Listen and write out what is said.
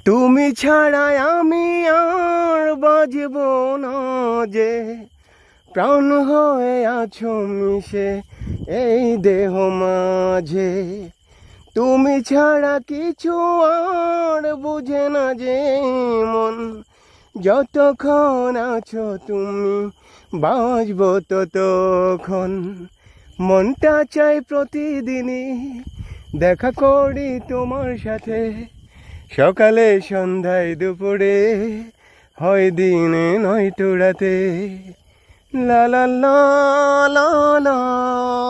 তুমি ছাড়াই আমি আর বাজব না যে, প্রাণ হয়ে আছো মিশে এই দেহ মাঝে। তুমি ছাড়া কিছু আর বুঝে না যে মন, যতক্ষণ আছো তুমি বাঁচব ততক্ষণ। মনটা চাই প্রতিদিনই দেখা করি তোমার সাথে, সকালে সন্ধ্যায় দুপুরে, হয় দিনে নয়তো রাতে। লা লা লা লা লা।